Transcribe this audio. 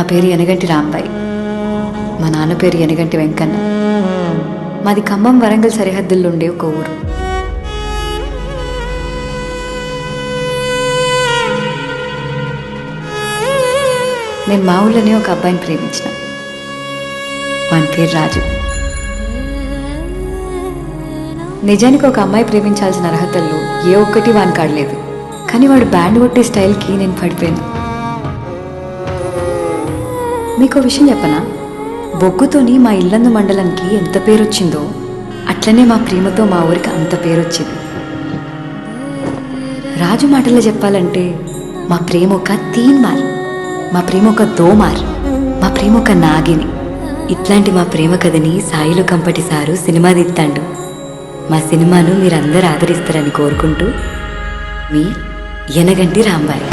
నా పేరు యనగంటి రాంబాయి. మా నాన్న పేరు యనగంటి వెంకన్న. మాది ఖమ్మం వరంగల్ సరిహద్దుల్లో ఉండే ఒక ఊరు. నేను మా ఊళ్ళోనే ఒక అబ్బాయిని ప్రేమించిన. వాని పేరు రాజు. నిజానికి ఒక అమ్మాయి ప్రేమించాల్సిన అర్హతల్లో ఏ ఒక్కటి వాని కాడలేదు. కానీ వాడు బ్యాండ్ కొట్టే స్టైల్కి నేను పడిపోయాను. మీకు విషయం చెప్పనా? బొగ్గుతోని మా ఇల్లందు మండలానికి ఎంత పేరు వచ్చిందో అట్లనే మా ప్రేమతో మా ఊరికి అంత పేరు వచ్చింది. రాజు మాటల్లో చెప్పాలంటే మా ప్రేమ ఒక తీన్మార్, మా ప్రేమ ఒక దోమార్, మా ప్రేమ ఒక నాగిని. ఇట్లాంటి మా ప్రేమ కథని సాయిలు కంపటి సారు సినిమా తీస్తాండు. మా సినిమాను మీరందరూ ఆదరిస్తారని కోరుకుంటూ, మీ యనగంటి రాంబాయి.